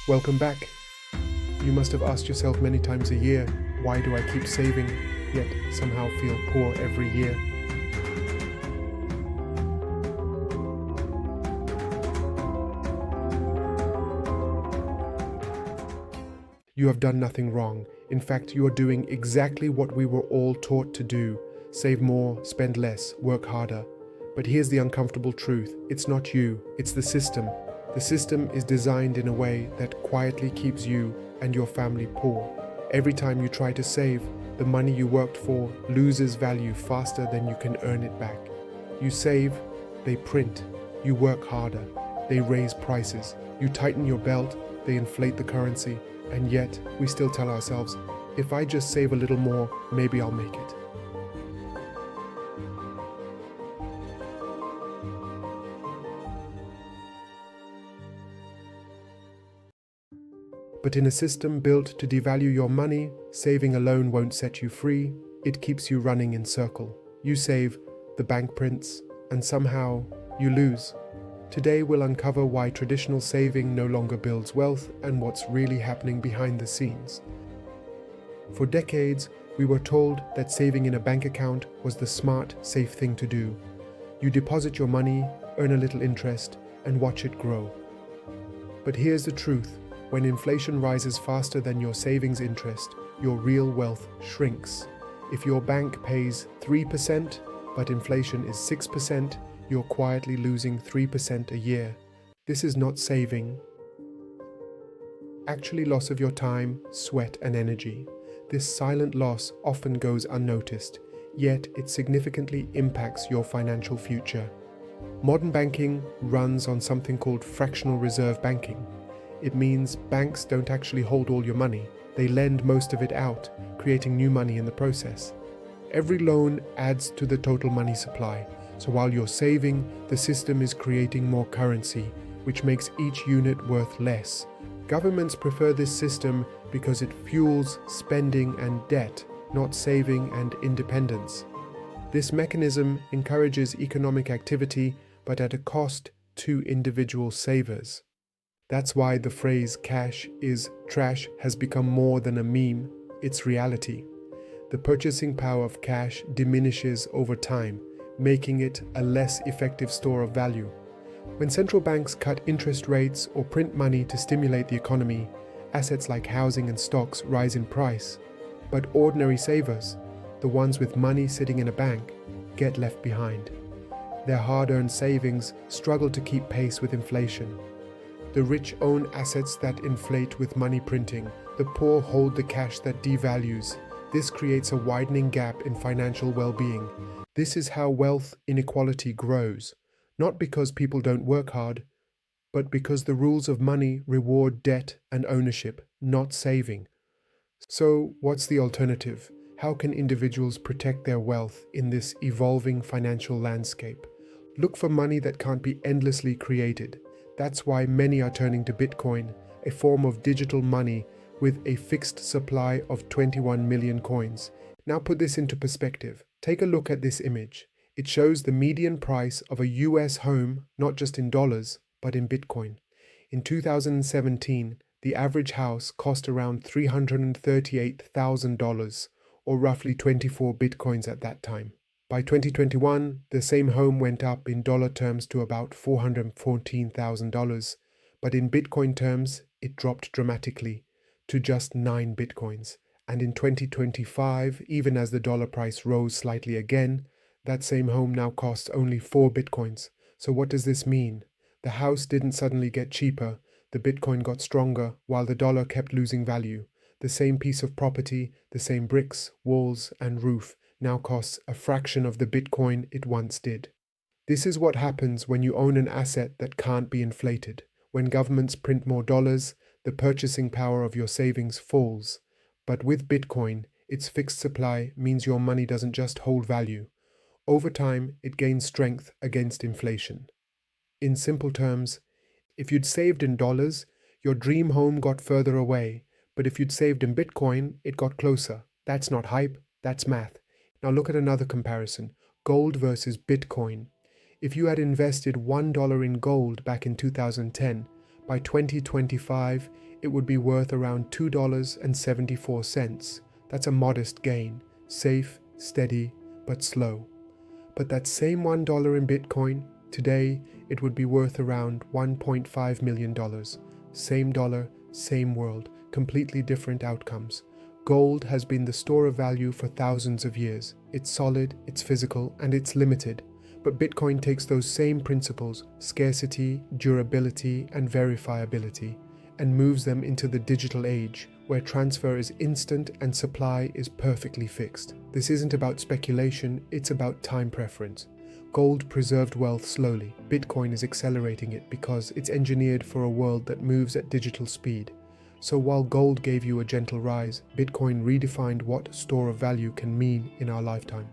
Welcome back. You must have asked yourself many times a year, why do I keep saving, yet somehow feel poor every year? You have done nothing wrong. In fact, you are doing exactly what we were all taught to do. Save more, spend less, work harder. But here's the uncomfortable truth. It's not you, it's the system. The system is designed in a way that quietly keeps you and your family poor. Every time you try to save, the money you worked for loses value faster than you can earn it back. You save, they print. You work harder, they raise prices. You tighten your belt, they inflate the currency. And yet, we still tell ourselves, if I just save a little more, maybe I'll make it. But in a system built to devalue your money, saving alone won't set you free. It keeps you running in circle. You save, the bank prints, and somehow you lose. Today we'll uncover why traditional saving no longer builds wealth and what's really happening behind the scenes. For decades, we were told that saving in a bank account was the smart, safe thing to do. You deposit your money, earn a little interest, and watch it grow. But here's the truth. When inflation rises faster than your savings interest, your real wealth shrinks. If your bank pays 3%, but inflation is 6%, you're quietly losing 3% a year. This is not saving. Actually loss of your time, sweat, and energy. This silent loss often goes unnoticed, yet it significantly impacts your financial future. Modern banking runs on something called fractional reserve banking. It means banks don't actually hold all your money. They lend most of it out, creating new money in the process. Every loan adds to the total money supply. So while you're saving, the system is creating more currency, which makes each unit worth less. Governments prefer this system because it fuels spending and debt, not saving and independence. This mechanism encourages economic activity, but at a cost to individual savers. That's why the phrase "cash is trash" has become more than a meme, it's reality. The purchasing power of cash diminishes over time, making it a less effective store of value. When central banks cut interest rates or print money to stimulate the economy, assets like housing and stocks rise in price. But ordinary savers, the ones with money sitting in a bank, get left behind. Their hard-earned savings struggle to keep pace with inflation. The rich own assets that inflate with money printing. The poor hold the cash that devalues. This creates a widening gap in financial well-being. This is how wealth inequality grows, not because people don't work hard, but because the rules of money reward debt and ownership, not saving. So, what's the alternative? How can individuals protect their wealth in this evolving financial landscape? Look for money that can't be endlessly created. That's why many are turning to Bitcoin, a form of digital money with a fixed supply of 21 million coins. Now put this into perspective. Take a look at this image. It shows the median price of a US home, not just in dollars, but in Bitcoin. In 2017, the average house cost around $338,000, or roughly 24 Bitcoins at that time. By 2021, the same home went up in dollar terms to about $414,000, but in Bitcoin terms, it dropped dramatically to just 9 Bitcoins. And in 2025, even as the dollar price rose slightly again, that same home now costs only 4 Bitcoins. So what does this mean? The house didn't suddenly get cheaper, the Bitcoin got stronger while the dollar kept losing value. The same piece of property, the same bricks, walls, and roof now costs a fraction of the Bitcoin it once did. This is what happens when you own an asset that can't be inflated. When governments print more dollars, the purchasing power of your savings falls. But with Bitcoin, its fixed supply means your money doesn't just hold value. Over time, it gains strength against inflation. In simple terms, if you'd saved in dollars, your dream home got further away. But if you'd saved in Bitcoin, it got closer. That's not hype, that's math. Now look at another comparison. Gold versus Bitcoin. If you had invested $1 in gold back in 2010, by 2025, it would be worth around $2.74. That's a modest gain, safe, steady, but slow. But that same $1 in Bitcoin, today it would be worth around $1.5 million. Same dollar, same world, completely different outcomes. Gold has been the store of value for thousands of years. It's solid, it's physical, and it's limited. But Bitcoin takes those same principles, scarcity, durability, and verifiability, and moves them into the digital age, where transfer is instant and supply is perfectly fixed. This isn't about speculation, it's about time preference. Gold preserved wealth slowly. Bitcoin is accelerating it because it's engineered for a world that moves at digital speed. So while gold gave you a gentle rise, Bitcoin redefined what store of value can mean in our lifetime.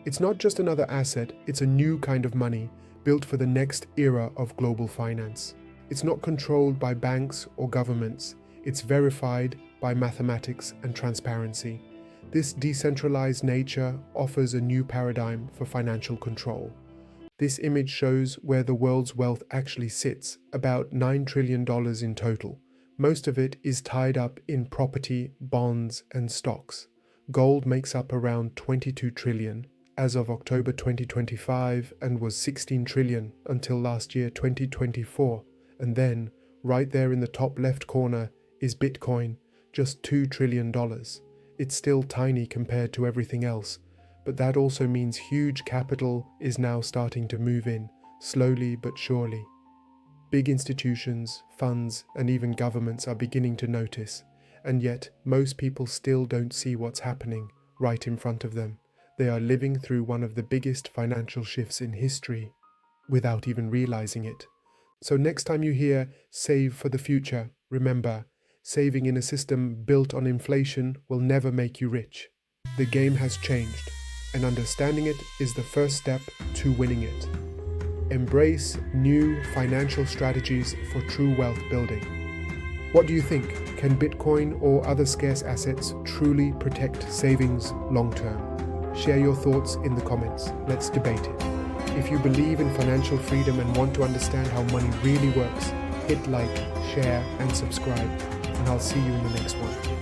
It's not just another asset, it's a new kind of money built for the next era of global finance. It's not controlled by banks or governments, it's verified by mathematics and transparency. This decentralized nature offers a new paradigm for financial control. This image shows where the world's wealth actually sits, about $9 trillion in total. Most of it is tied up in property, bonds, and stocks. Gold makes up around 22 trillion as of October 2025 and was 16 trillion until last year 2024. And then, right there in the top left corner, is Bitcoin, just $2 trillion. It's still tiny compared to everything else, but that also means huge capital is now starting to move in, slowly but surely. Big institutions, funds, and even governments are beginning to notice, and yet most people still don't see what's happening right in front of them. They are living through one of the biggest financial shifts in history without even realizing it. So next time you hear "save for the future," remember, saving in a system built on inflation will never make you rich. The game has changed, and understanding it is the first step to winning it. Embrace new financial strategies for true wealth building. What do you think? Can Bitcoin or other scarce assets truly protect savings long term? Share your thoughts in the comments. Let's debate it. If you believe in financial freedom and want to understand how money really works, hit like, share, and subscribe, and I'll see you in the next one.